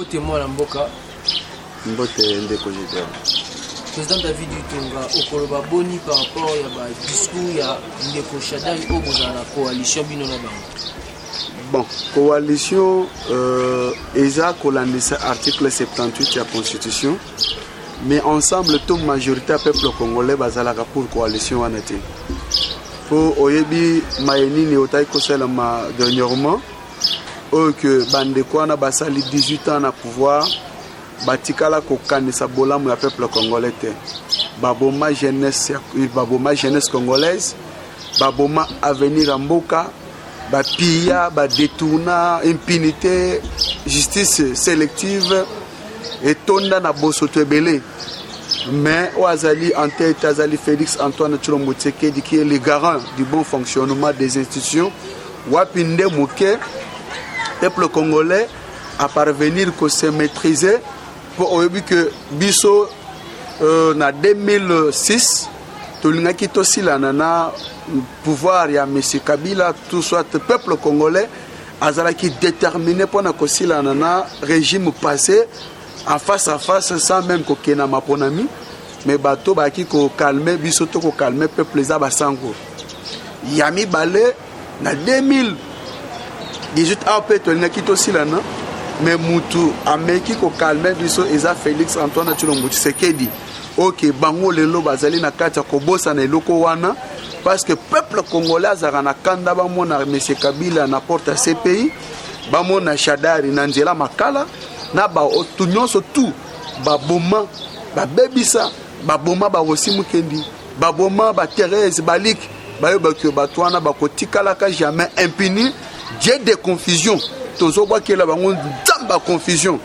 Mbote mwana mboka. Mbote ndeko jidera. Président David Utonga, okoloba boni par rapport à ba discours ya ndeko Shadari oboza la coalition bino na bango. Bon, coalition ESA colandisa article 78 de la Constitution, mais ensemble toute majorité peuple congolais bazalaka pour coalition wanate. Pour oyebi maeni ni otai kosela ma dernièrement que bande kwana basali 18 ans na pouvoir batikala ko kanisa bolamu ya peuple congolais te. Baboma jeunesse congolaise, baboma avenir ya mboka. Pilla, détourna, impunité, justice sélective et tonda na bosoto belé. Mais Ouazali en tête Azali Félix Antoine Tshilombo Tshisekedi qui est le garant du bon fonctionnement des institutions. Wapinde Mouké, peuple congolais à parvenir que se maîtriser pour que biso na 2006 tolinga kitosi la nana pouvoir ya monsieur Kabila tout soit peuple congolais azala qui déterminé pour na kosila nana régime passé en face à face sans même ko kena maponami mais bato ba ki ko calmer biso to ko calmer peuple za basango yami balé na 2018 après tolinga kitosi la na mais mutu ameki ko calmer biso eza Félix Antoine Tshilombo Tshisekedi. Ok, bango lelo bazali na kati ya kobosa na eloko wana parce que peuple congolais azaka na kanda bamona monsieur Kabila na porte ya CPI bamona Shadari na nzela makala na ba otunyoso tout baboma babebisa baboma ba Rosimu Kendi baboma ba Thérèse Balik bayoba ke batwana bakotikala ka jamais impuni Dieu de confusion tozobwa kela bango nzamba confusion.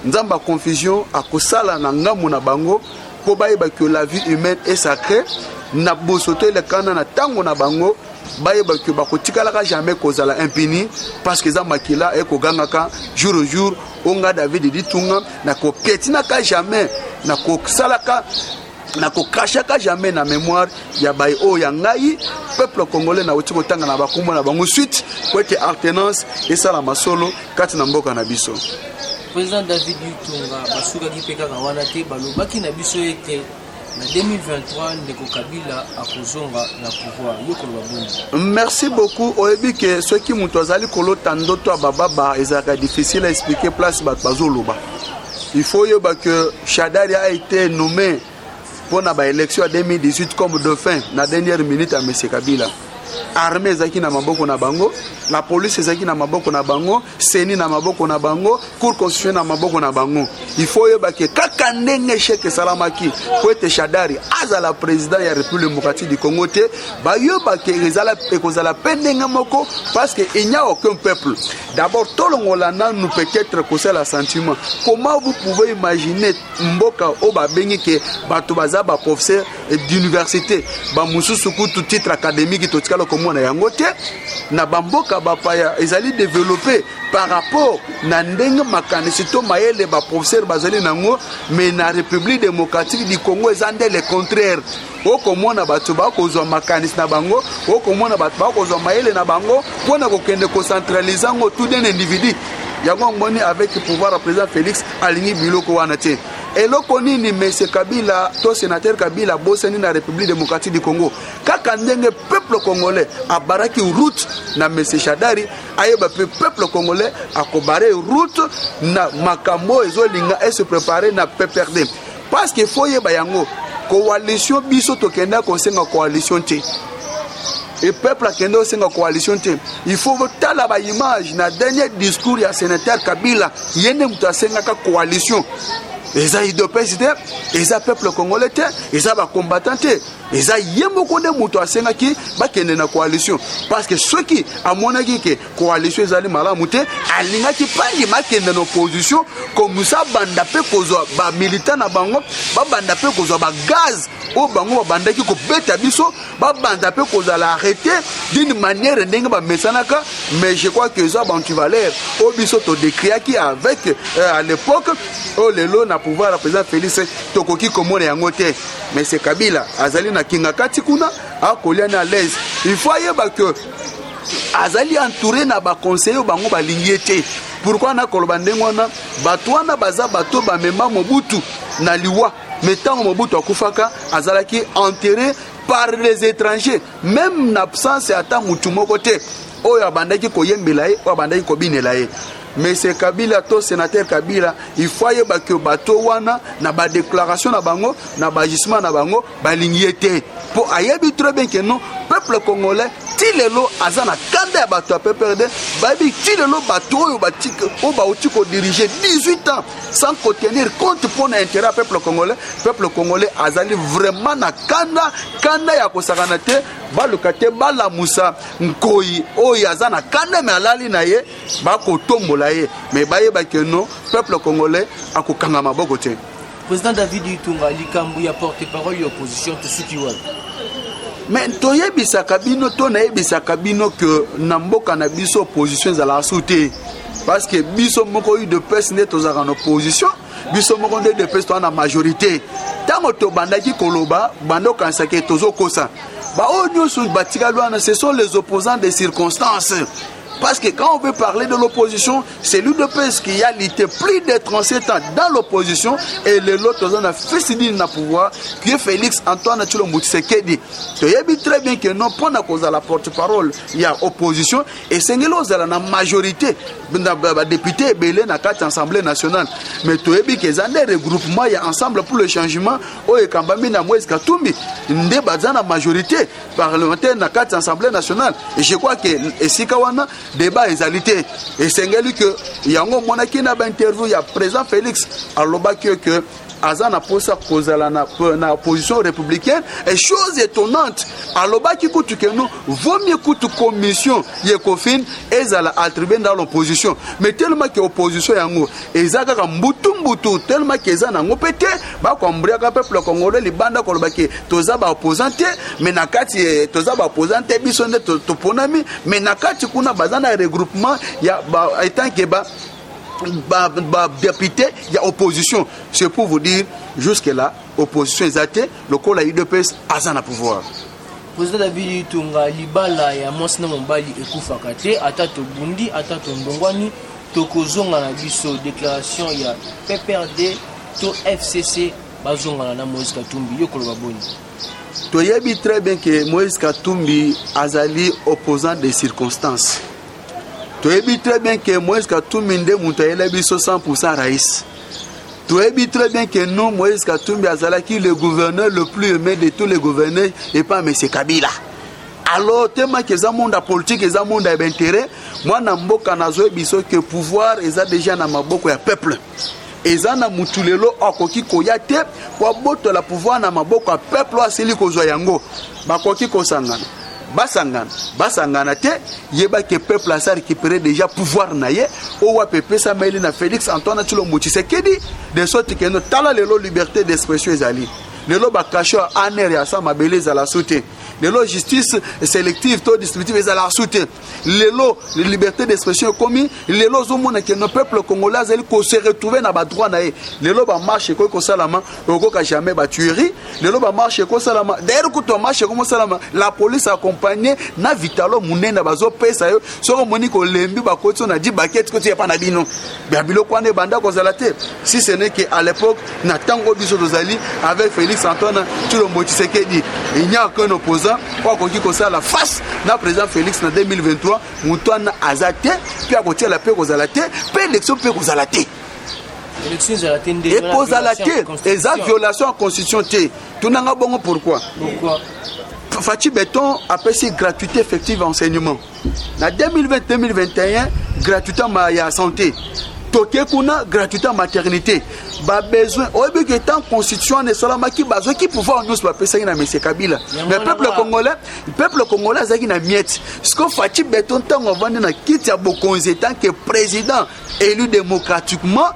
Nzamba confusion à kosala na ngamu na bango po bayeba que la vie humaine est sacrée na bosoto le kana na tango na bango bayeba que bakotikala ka jamais kozala impuni parce que za makila e ko gangaka jour au jour onga David ditunga na ko petina ka jamais na ko salaka na ko kashaka jamais na mémoire ya bay o ya ngai peuple congolais na otiko tanga na bakumba na bango suite pour que alternance et sala masolo kati na mboka na biso. Président David Utonga basuka kipeka kawana te balobaki na biso ete na 2023 ndeko Kabila akozonga na pouvoir yoko baboni. Merci beaucoup. Oyebi que ceux qui mutu azali kolota ndoto bababa ezaka difficile à expliquer place bazoloba. Il faut yoba que Shadari a été nommé pour la élection en 2018 comme dauphin na dernière minute à monsieur Kabila. Armée zaki na maboko na bango, la police zaki na maboko na bango, seni na maboko na bango, cour constitutionnelle na maboko na bango. Il faut yoba que kaka ndenge cheke salamaki pour être Shadari azala président ya République démocratique du Congo te ba yoba que ezala ekozala pendenga moko parce que il n'y a aucun peuple. D'abord tolongola na nous peut-être que c'est le sentiment. Comment vous pouvez imaginer mboka o ba bengi que bato baza ba professeur d'université ba mususu kutu titre académique to tikalo komona yango te na bamboka bapaya ezali développé par rapport na ndenge makanisi to mayele ba professeur bazali nango mais na République démocratique du Congo ezande le contraire okomona bato bakozwa makanisi na bango okomona bato bakozwa mayele na bango pona kokende kocentraliser ngo tout d'un individu yango ngoni avec pouvoir à président Félix alingi biloko wana te eloko nini monsieur Kabila to sénateur Kabila boseni na République démocratique du Congo kaka ndenge peuple congolais abaraki route na monsieur Shadari ayeba peuple congolais akobare route na makambo ezolinga et se préparer na PPRD parce que faut yeba yango coalition biso to kenda konsenga coalition te et peuple a kendo senga coalition te il faut voter la image na dernier discours ya sénateur Kabila yende mutasenga ka coalition eza idopesite eza peuple congolais te eza ba combattant te eza yembo konde muto asenga ki bakende na coalition parce que ceux qui amonaki ke coalition ezali malamu te alinga ki pangi makende na opposition comme ça banda pe kozwa ba militant na bango ba banda pe kozwa ba gaz o bango ba banda ki ko beta biso ba banda pe kozwa la arrêter d'une manière ndenge ba mesanaka mais je crois que ça bantu valeur o biso to décrire qui avec à l'époque o lelo na pouvoir à président Félix tokoki komona yango te mais c'est Kabila azali na kinga kati kuna akolia na l'aise il faut yeba que azali entouré na ba conseiller bango ba lingiete pourquoi na koloba ndenge wana bato wana baza bato bamema Mobutu na liwa mais ntango Mobutu akufaka azalaki enterré par les étrangers même na absence ata mutu moko te oyo abandaki koyembela ye oyo abandaki kobinela ye. Mais c'est Kabila, to sénateur Kabila, il faut que bato wana na ba déclaration na bango, na ba gisement na bango, ba lignité. Pour ayebi très bien que non, peuple congolais, tilelo azana kanda bato a peuple de, babi tilelo bato oyo batike, o ba otiko diriger 18 ans sans contenir compte pour l'intérêt peuple congolais azali vraiment na kanda ya kosakana te, balukate bala musa nkoi oyo azana kanda me alali na ye, ba ko tombola ye, mais baye ba que non, peuple congolais akokanga maboko te. Président David Itunga likambu ya porte-parole de l'opposition to sukiwa. Mais toyebisa kabino to nayebisa kabino que na mboka na biso opposition za la sauté parce que biso moko de pes ne tozaka en opposition biso moko de pes to na majorité tango to bandaki koloba bando kansake tozo kosa ba onyo su batika lwana ce sont les opposants des circonstances. Parce que quand on veut parler de l'opposition, c'est l'UDPS qui a lutté plus de 37 ans dans l'opposition et l'autre on a fait signer le pouvoir qui est Félix Antoine Tshilombo Tshisekedi. Tu sais très bien que non pour la cause de la porte-parole, il y a opposition et c'est la majorité des députés belé dans quatre assemblées nationales. Mais tu sais que ça des regroupements il y a ensemble pour le changement au Kambami na Moïse Katumbi, une débat dans la majorité parlementaire dans quatre assemblées nationales et je crois que Esikawana débat égalité et c'est que yango monaki na ba interview ya président Félix alobaki que azana posa kozala na opposition républicaine et chose étonnante alobaki kutu que nous vaut mieux kutu commission yekofin ezala attribué dans l'opposition mais tellement que opposition yango ezaka ka mbutu tellement que ezana ngopete ba kombria ka peuple congolais libanda kolobaki toza ba opposante mais nakati toza ba opposante biso nde toponami mais nakati kuna bazana regroupement ya ba étant que ba député, il y a opposition. C'est pour vous dire, jusque-là, opposition est athée, le col a eu de pèse, azana pouvoir. Président David Itunga, Libala, ya Monsna Mombali, Ekufakate, Atato Bundi, Atato Ndongwani, Tokozonga na biso, déclaration, il y a PPRD, to FCC, Bazonga na Moïse Katumbi, Yokolo Baboni. Tu sais très bien que Moïse Katumbi azali opposant des circonstances. Tu sais très bien que Moïse Katumbi nde mutu ayelebi 100% raïs. Tu sais très bien que non, Moïse Katumbi azalaki le gouverneur le plus aimé de tous les gouverneurs et pas M. Kabila. Alors, tellement que ça monde politique et ça monde d'intérêt, moi na mboka nazo biso que pouvoir eza déjà na maboko ya peuple. Eza na mutulelo akoki koyate pour boto la pouvoir na maboko ya peuple asili kozwa yango. Bakoki kosangana. Basangana te yeba que peuple a récupéré déjà pouvoir naie o wa pepe sa maili na Félix Antoine Tshilombo Tshisekedi de sorte que no tala lelo liberté d'expression ezali lelo ba cacho aner ya sa mabele za la sauté lelo justice sélective to distributive za la sauté lelo liberté d'expression commis lelo zo mona que no peuple congolais ezali ko se retrouver na ba droit naie lelo ba marche ko salama oko ka jamais ba tuerie lelo ba marche ko salama d'ailleurs ko to marche ko salama la police accompagnée na vitalo munena bazo pesa yo soko moni ko lembi ba kotso na di baquette ko ti pa na bino ba biloko ane banda ko zalate si ce n'est que à l'époque na tango biso dozali avec Félix Antoine Tshilombo Tshisekedi il n'y a qu'un opposant kwa koki ko sala face na président Félix na 2023 mutwana azate puis à côté la paix ko zalate puis élection paix ko zalate élection zalate ndé et pose à la tête et ça violation en constitution té tunanga bongo pourquoi Fati Béton appelle ça gratuité effective enseignement. En 2020-2021, gratuité en santé. Toké kuna gratuité en maternité. Ba besoin au but que tant constitution ne soit la qui besoin qui pouvoir nous pas penser na monsieur Kabila. Mais peuple congolais zaki na miette. Ce que Fati Béton tant on vendre na kiti ya bokonzi tant que président élu démocratiquement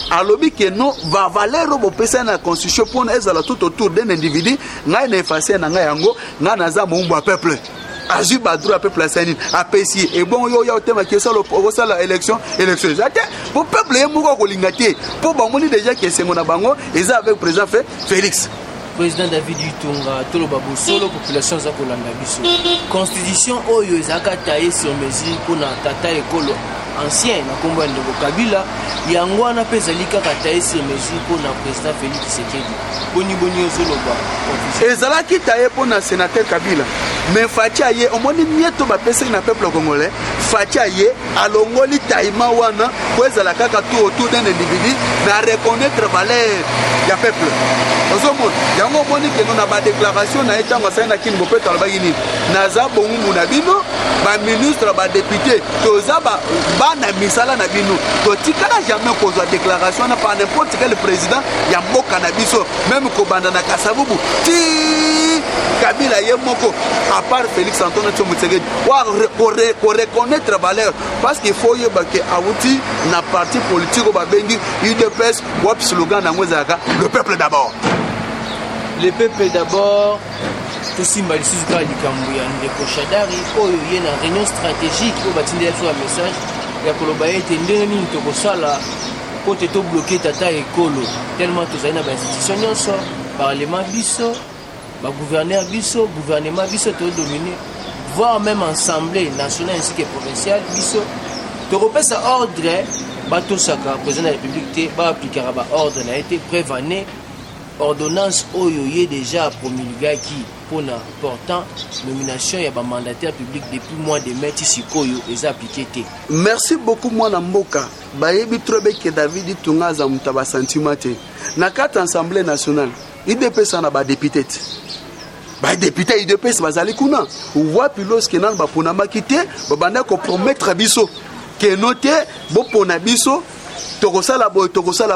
à lobby que non va valer robo pesa na constitution pour ezala tout autour d'un individu ngai na effacer na ngai yango nga naza mombo peuple azu badru peuple asani apesi et bon yo ya tema que ça la élection zate pour peuple e moko ko lingate pour bamoni déjà que c'est mon bango eza avec président Félix président David Itunga toloba bosolo population za kolanda biso constitution oyo ezaka taillé sur mesure pour na tata ekolo ancien na kombo ya ndeko Kabila yango wana mpe ezali kaka taye sur mesure mpona président Félix Tshisekedi boni ozoloba ezalaki taye mpona sénateur Kabila mais fati aye omoni mieto bapesaki na peuple congolais fati aye alongoli taïma wana po ezala kaka tout autour d'un individu na reconnaître valeur ya peuple ozomona yango omoni keno na badéclaration na ye ntango asali na kini bopeto alobaki nini naza bongumu na bino baministre badépute toza bana misala na bino totikala jamais kozwa déclaration na par n'importe quel président ya mboka na biso même kobanda na Kasavubu ti Kabila ye moko à part Félix Antoine Tshisekedi ko reconnaître valeur parce qu'il faut yeba ke awuti na parti politique babengi UDPS wap slogan na ngozaka le peuple d'abord. Le peuple d'abord. Tosimba lisusu kaka likambo ya ndeko Shadari oyo ye na réunion stratégique oyo batindela biso ya message ya koloba ete ndenge nini tokosala po te tobloke tata ekolo tellement tozali na bainstitution nyonso parlement biso bagouverner biso gouvernement biso todomine voire même assemblée nationale ainsi que provinciale biso tokopesa ordre batosaka président de la république te baaplikaka baordre na ye te prévane ordonnance oyo ye déjà promulgaki pour portant nomination ya ba mandataire public depuis mois de mai tisikoyo eza appliqué te. Merci beaucoup mwana mboka bayebi trobe ke David Tungaza mutaba sentiment te na carte assemblée nationale IDPS na ba député ba député IDPS bazali kuna wapi lorsque nan ba pona makité ba banda ko promettre biso ke noté bo pona biso tokosala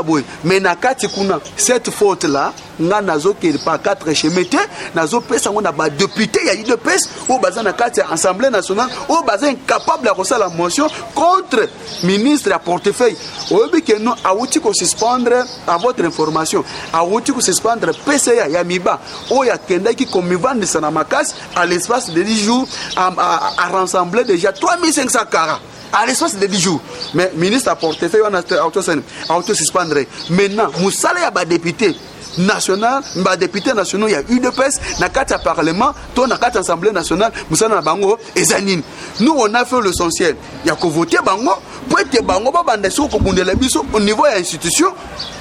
boy mais na kati kuna cette faute là nga nazo ke par 4 chemete nazo pesa ngona ba député ya UDPS ou baza na kati assemblée nationale ou baza incapable de kosala motion contre ministre à portefeuille oyebi ke no awuti ko suspendre à votre information awuti ko suspendre PCA ya miba o ya kenda ki komivande sana makasi à l'espace de 10 jours à rassembler déjà 3500 carats à l'espace de 10 jours. Mais ministre à portefeuille, on a auto-suspendre. Maintenant, Moussala y a des députés nationaux, des députés nationaux, il y a UDPS, na carte parlement, ton na carte assemblée nationale, Moussala na bango et Zanine. Nous, on a fait l'essentiel. Il y a que voter bango, pour être bango, au niveau de l'institution,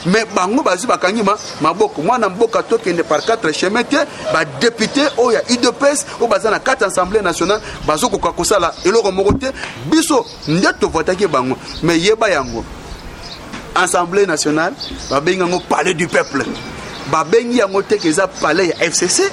mais bango, basi bakangima, maboko, moi, na mboka toke par 4 chemins, ba député, oh, il y a UDPS, oh, basa na carte assemblée nationale, baso kokakosala, et le remoroté, biso, ndeto votaki bango, mais yeba yango. Assemblée nationale, babengi yango palais du peuple. Babengi yango te ke za palais ya FCC,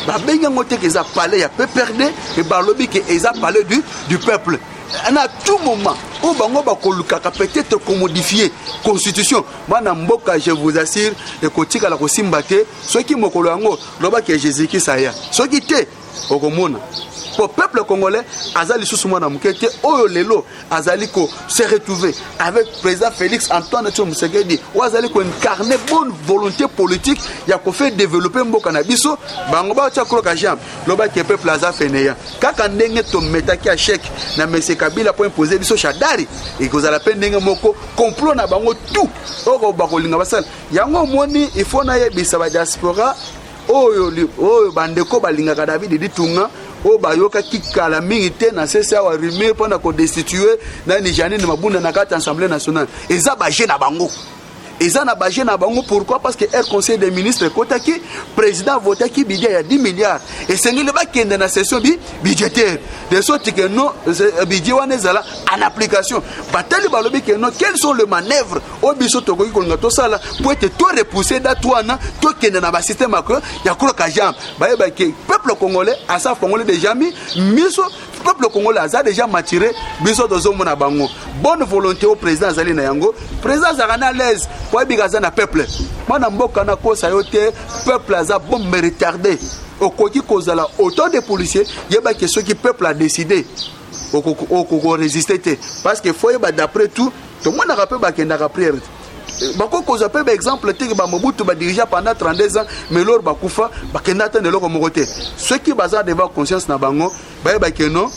babengi yango te ke za palais ya PPRD, et balobi ke eza palais du peuple. À tout moment, au bango bakolukaka peut-être qu'on modifie constitution. Mana mboka, je vous assure, et kotika la kosimbate, ceux qui mokolo yango, loba ke Jésus-Christ saya. Ceux qui te okomona. Pour le peuple congolais, Azali Soussoumana Moukete, Oyo Lelo, Azali ko se retrouver avec le président Félix Antoine Tshisekedi, ou Azali ko incarner bonne volonté politique, il y a ko fait développer Mboka na biso, bangoba tia kroka jam, loba ke peuple aza feneya. Kaka ndenge to metaki a chèque na Monsieur Kabila pour imposer biso Shadari, et ko za peine ndenge moko complot na bango tout. Oko bakolinga basal. Yango moni il faut na yebisa ba diaspora, Oyo bandeko balingaka David Ditunga. O bayoka kikala mingi te na sesa wa rumeur pona ko destituer na ni Janine Mabunda na kati assemblée nationale eza ba jeune na bango eza na ba jeune na bango pourquoi parce que le conseil des ministres kotaki président votaki budget ya 10 milliards et sengeli ba kende na session budgétaire de sorte que non budget wana ezala en application batali balobi que non quels sont les manœuvres au biso tokoki kolonga to sala pour être tout repousser datwana to kende na ba système ko ya kroka jam ba yeba ke peuple congolais asa congolais déjà mis miso peuple congolais a déjà maturé biso dozo mona bango bonne volonté au président Azali na yango président Zarana à l'aise pour bigaza na peuple mwana mboka na kosa yote peuple aza bon me retardé okoki kozala autant de policiers yeba que ce qui peuple a décidé oko résister parce que faut yeba d'après tout le monde a rappelé ba kenda prière bako koza pe exemple te ba Mobutu ba dirigeant pendant 32 ans mais lor ba kufa ba kenda te loko mokote ceux qui baza devant conscience na bango ba yeba que non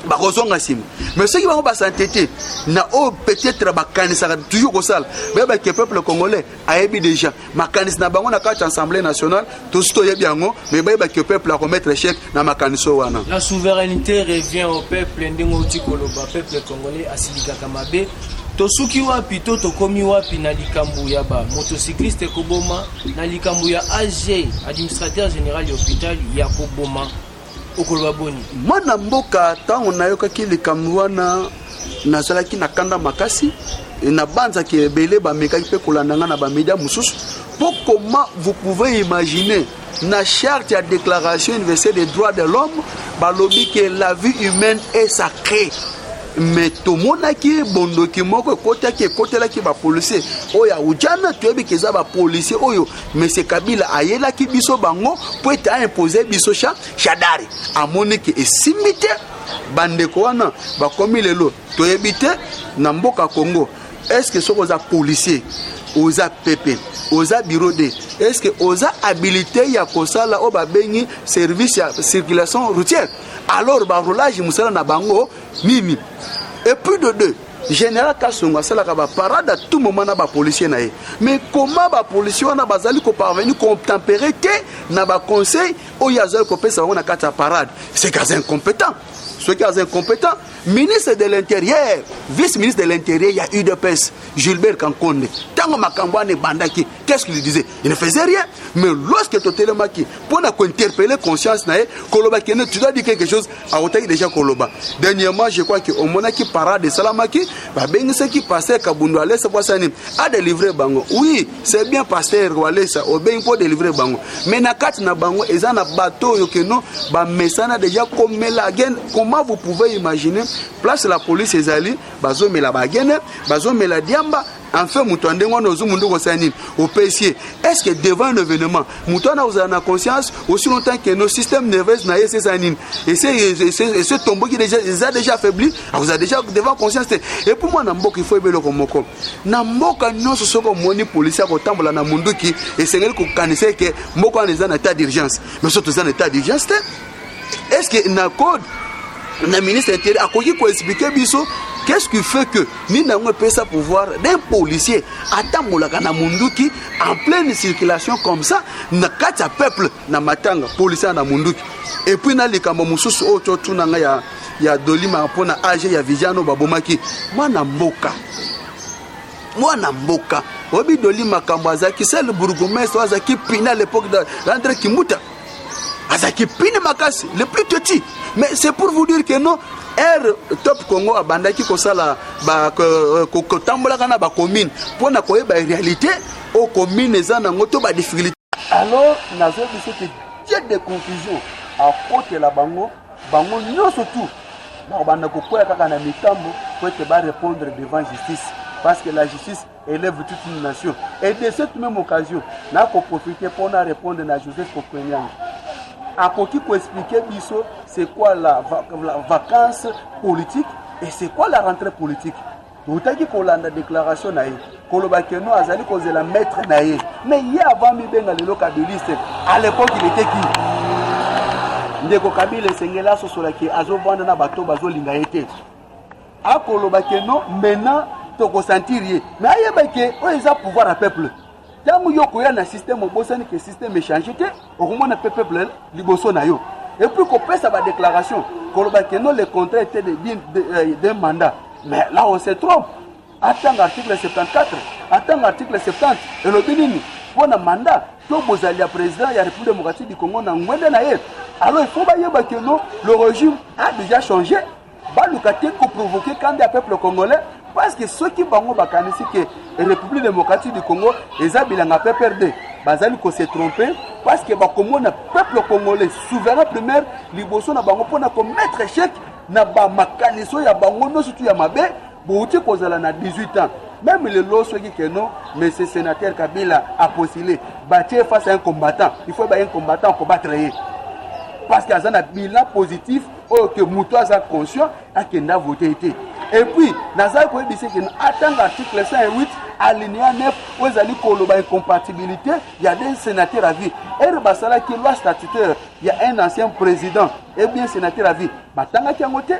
bakozonga nsima mais ceux qui vont s'entêter na peut-être bakanisa toujours comme ça que le peuple congolais ayebi déjà makanisa na bango na kati assemblée nationale tout ce yebi yango mais que le peuple a remettre chèque na makaniso wana. La souveraineté revient au peuple ndingo tikoloba peuple congolais asilika kamabe tosuki wapi to tokomi wapi na likambu ya ba motocycliste koboma na likambu ya AG administrateur général de l'hôpital ya koboma. Mwana mboka tango nayokaki likambo wana nazalaki na kanda makasi na banza ki ebele bamekaki pe kolandanga na bamédia mususu. Comment vous pouvez imaginer na charte ya déclaration universelle des droits de l'homme balobi que la vie humaine est sacrée. Mais tout le monde qui est bon document qui est côté là qui va policier oya ujana tu ebi keza ba policier oyo mais c'est Kabila ayela ki biso bango pour être imposer biso chadari amoni ki esimite bandeko wana ba komi lelo to ebite na mboka Congo. Est-ce que sokoza policier oza PP oza bureau de est-ce que oza habilité ya kosala o ba bengi service ya circulation routière alors ba roulage musala na bango mimi. Et plus de deux, général Kassonga, c'est la parade à tout moment na ba policier naé. Mais comment ba policier na bazali ko parvenir contempérer na ba conseil o yazal ko pesa na kata parade. C'est cas incompétent. Ceux qui sont incompétents, ministre de l'Intérieur, vice-ministre de l'Intérieur, il y a eu de pèse, Gilbert Kankonde. Tango Makambouane Bandaki, qu'est-ce qu'il disait? Il ne faisait rien. Mais lorsque tu es maki, pour interpeller conscience, tu dois dire quelque chose à Otaï déjà Koloba. Dernièrement, je crois qu'au Monaki parade de Salamaki, ce qui passait à Kabundu Alessa a délivré Bango. Oui, c'est bien pasteur Walesa, au bien pour délivrer Bango. Mais Nakat na Bango, et ça na bateau, yokeno, Messana déjà comme la gaine. Comment vous pouvez imaginer, place la police et Zali, bazo me la bagene, bazo me la diamba, enfin moutouande ozu mundu kosani au PC. Est-ce que devant un événement, moutouana vous avez conscience aussi longtemps que nos systèmes nerveux na yese sanine et ce tombeau qui déjà déjà affaibli, vous avez déjà devant conscience. Et pour moi namboka il faut ebelo komoko. Namboka nyonso soko moni police ko tambola na mundu ki et sengeli ko kanise que mboko en état d'urgence. Mais surtout en état d'urgence. Est-ce que na code le ministre de l'Intérieur a connu pour expliquer biso qu'est-ce qui fait que nous n'avons pas ce pouvoir d'un policier attend na munduki en pleine circulation comme ça na kati peuple na matanga policier na munduki et puis na likambo mususu oto tunanga ya dolima pona age ya vijano babomaki mwana mboka obi dolima kambazaki c'est le bourgmestre azaki pina à l'époque d'André Kimuta azaki pina makasi le plus petit. Mais c'est pour vous dire que non, Air Top Congo a bandaki kosala ba kotambola kana ba commune pour na koyeba réalité au commune ezana ngoto ba difficulté. Alors nazo biso que dieu de confusion à côté la bango nyonso tout. Na banda ko koya kaka na mitambo pour te ba répondre devant justice parce que la justice élève toute une nation. Et de cette même occasion, na ko profiter pour na répondre na justice pour Kenyang. À qui pour expliquer biso c'est quoi la vacance politique et c'est quoi la rentrée politique. Vous avez dit qu'on a la déclaration naïe, qu'on a azali cause la maître naïe. Mais hier avant mi benga le locabiliste, à l'époque il était qui? Ndeko Kabila sengela sosola ki azo vanda na bato bazo linga été. A kolobakeno maintenant to ko sentir ye. Mais ayeba ke o eza pouvoir à peuple. Tango yoko ya na système obosani que système échangé te okomona peuple liboso na yo et puis qu'on passe sa déclaration koloba que non le contrat était d'un mandat mais là on se trompe. Attends l'article 74 attends l'article 70 et le binini pour un mandat to bozali président ya République démocratique du Congo na ngwende na ye alors il faut ba yeba que non le régime a déjà changé ba lukate ko provoquer quand le peuple congolais. Parce que ceux qui vont bakanisi que la République démocratique du Congo les abilanga PPRD bazali ko se tromper parce que ba komona peuple congolais souverain primaire liboso na bango pona ko mettre chèque na ba makaniso ya bango no surtout ya mabe bouti kozala na 18 ans même le loso qui que non mais ce sénateur Kabila a postulé battre face à un combattant il faut un combattant combattre parce qu'il y a un bilan positif ou que Moutoua a conscient à qu'il n'a voté été. Et puis, Nazar Koye dit que attend l'article 108, alinéa 9, où ils allaient colober incompatibilité, il y a des sénateurs à vie. Et le Bassala qui est loi statutaire, il y a un ancien président, et bien sénateur à vie. Batanga qui a moté,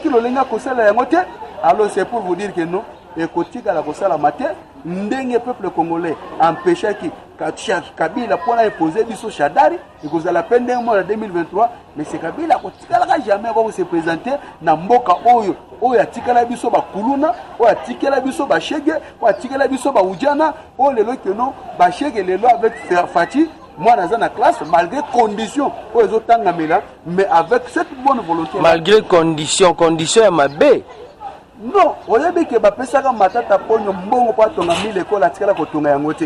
qui l'olenga kosala a moté. Alors c'est pour vous dire que non, et côté la kosala maté, ndenge peuple congolais empêché qui Kabila pour imposer biso Chadari et que la peine d'un mois en 2023, mais c'est Kabila qui jamais va se présenter na mboka oyo oyo tikala biso ba kuluna oyo tikala biso ba shege oyo tikala biso ba ujana oyo lelo que non ba shege lelo avec Fati moi dans la classe malgré conditions oyo zotanga mela mais avec cette bonne volonté malgré conditions ya mabe. Non, oyebi ke ba pesaka matata ponyo mbongo pa tonga mille école atikala ko tonga yango te.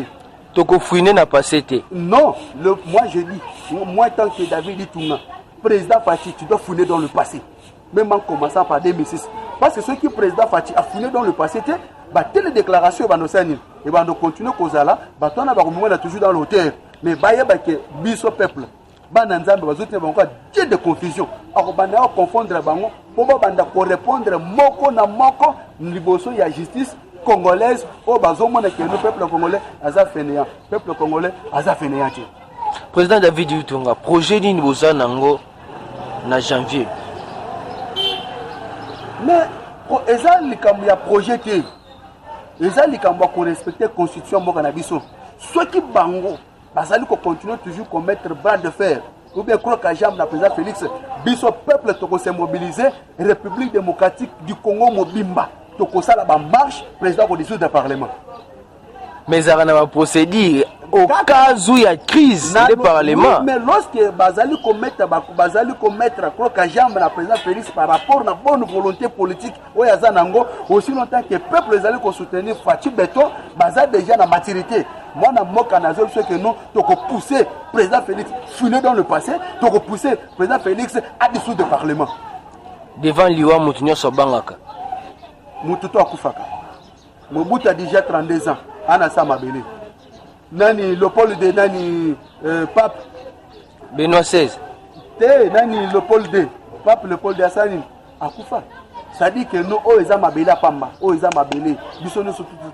Toko fouiner na passé te. Non, moi je dis, moi tant que David Itunga, président Fati, tu dois fouiner dans le passé. Même en commençant par 2006. Parce que ceux qui président Fati a fouiné dans le passé, bah telle déclaration va nous saigner. Et bah nous continuer kozala, bah toi on va toujours dans l'auteur. Mais bah y'a bah que biso peuple. Bah nanzambe bah zouté bah encore dieu de confusion. Alors bah n'a confondre bango, pour bah répondre moko na moko, liboso ya justice congolaise au bazomona que le peuple congolais aza fainéant. Peuple congolais aza fainéant. Président David Itunga, projet ni boza nango na janvier. Mais eza likambo ya projet te. Eza likambo ko respecter constitution mboka na biso. Ceux qui bango bazali ko continuer toujours commettre bras de fer. Ou bien croire qu'à jambe la président Félix biso peuple to ko se mobiliser République démocratique du Congo mobimba. To ko sala ba marche président ko dissoudre le parlement. Mais ça va procéder au cas où il y a crise du parlement. Oui, mais lorsque bazali commettre croire qu'à jambe la président Félix par rapport à la bonne volonté politique oyazanango aussi longtemps que peuple ezali ko soutenir Fati Beton bazali déjà na maturité. Moi, na moka na zone que non, tu peux pousser président Félix fouiner dans le passé, tu peux pousser président Félix à dissoudre le parlement. Devant Liwa Moutinho Sobangaka. Moututo Akufaka. Mobutu a déjà 32 ans. Ana Samabele. Nani Léopold de Nani Pape. Benoît XVI. Nani Léopold de Pape Léopold de Assani. Akufa. Ça dit que nous, oh, ils ont ma belle pamba, oh, ils ont ma belle. Nous sommes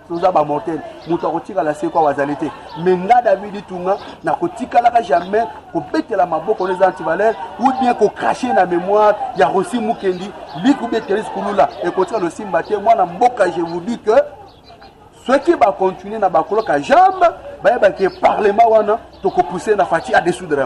tous à mortel. Nous avons tiré la séquence à Wazalete. Mais n'a David Tunga, n'a pas tiré jamais, qu'on pète la mabo, qu'on les antivaleurs, ou bien qu'on crache la mémoire, il y a aussi Mukendi, lui qui est Kéris Kouloula, et qu'on tire le Simbaté. Moi, dans Mboka, je vous dis que ceux qui vont continuer dans la jambe, le Parlement, tu peux pousser la fatigue à dissoudre.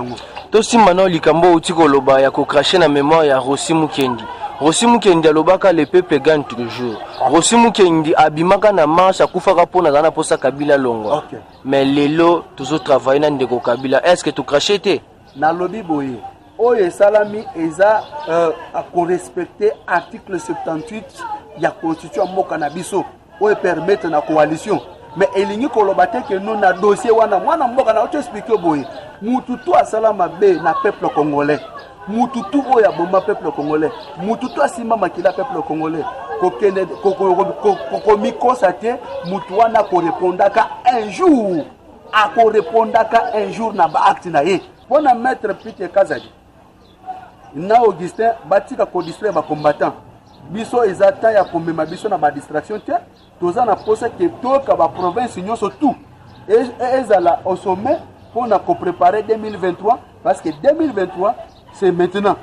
Tout si maintenant, Likambo, Utikoloba, il y a qu'on crache la mémoire, il y a Rossi Mukendi. Rossi Mukendi alobaka le peuple gagne toujours. Rossi Mukendi abimaka na marche akufaka pona zana posa Kabila longo. Okay. Mais lelo toujours travailler na ndeko Kabila. Est-ce que tu craches te? Na lobi boye. Oye salami eza à respecter article 78 ya constitution mboka na biso. Oye permettre na coalition. Mais elingi kolobate que nous na dossier wana mwana mboka na oto expliquer boye. Mututu asalama be na peuple congolais. Mututu oya bomba peuple congolais. Mututu asima makila peuple congolais. Kokene kokomiko sate mutuana ko répondaka un jour. A ko répondaka un jour na ba acte na ye. Pona maître Peter Kazadi. Na Augustin batika ko distraire ba combattant. Biso ezata ya komema biso na ba distraction te. Toza na posa ke toka ba province nyonso tout. Et ezala au sommet pour nous préparer 2023 parce que 2023 c'est maintenant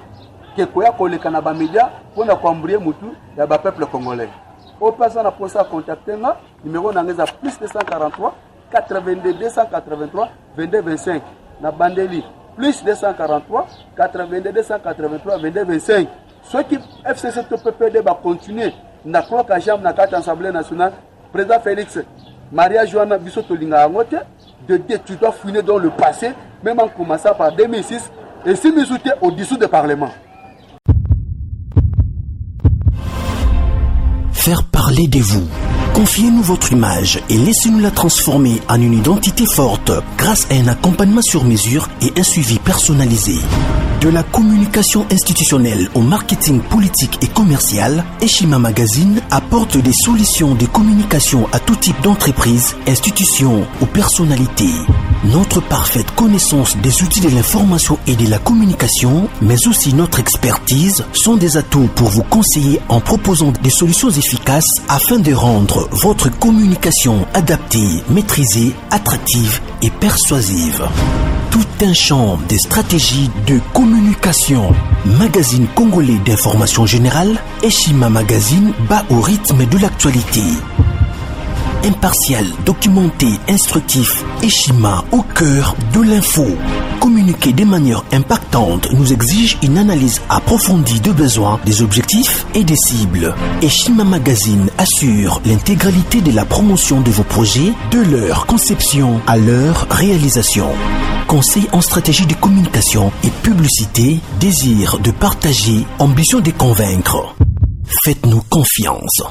que koya koleka na ba média pour na kwambrie mutu ya ba peuple congolais. Au passant na posa contacter nga numéro nangeza plus 243 82 283 22 25 na bandeli plus 243 82 283 22 25. Ceux qui FCC PPD va continuer na cloque à jambe na carte assemblée nationale président Félix Maria Joana Bisoto Linga Angote de tu dois fouiner dans le passé même en commençant par 2006 et si nous soutenons au-dessous du Parlement. Faire parler de vous. Confiez-nous votre image et laissez-nous la transformer en une identité forte grâce à un accompagnement sur mesure et un suivi personnalisé. De la communication institutionnelle au marketing politique et commercial, Eshima Magazine apporte des solutions de communication à tout type d'entreprise, institutions ou personnalités. Notre parfaite connaissance des outils de l'information et de la communication, mais aussi notre expertise, sont des atouts pour vous conseiller en proposant des solutions efficaces afin de rendre votre communication adaptée, maîtrisée, attractive et persuasive. Tout un champ des stratégies de communication. Magazine congolais d'information générale, Eshima Magazine bat au rythme de l'actualité. Impartial, documenté, instructif, Eshima au cœur de l'info. Communiquer de manière impactante nous exige une analyse approfondie de besoins, des objectifs et des cibles. Eshima Magazine assure l'intégralité de la promotion de vos projets, de leur conception à leur réalisation. Conseil en stratégie de communication et publicité, désir de partager, ambition de convaincre. Faites-nous confiance.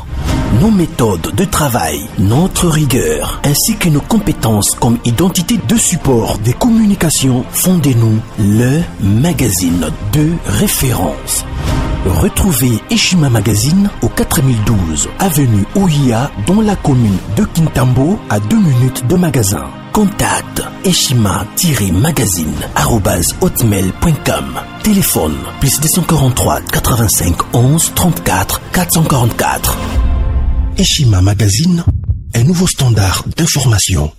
Nos méthodes de travail, notre rigueur, ainsi que nos compétences comme identité de support des communications font de nous le magazine de référence. Retrouvez Eshima Magazine au 4012 avenue Ouya dans la commune de Kintambo à 2 minutes de magasin. Contact eshima-magazine@hotmail.com. Téléphone +243 85 11 34 444. Eshima Magazine, un nouveau standard d'information.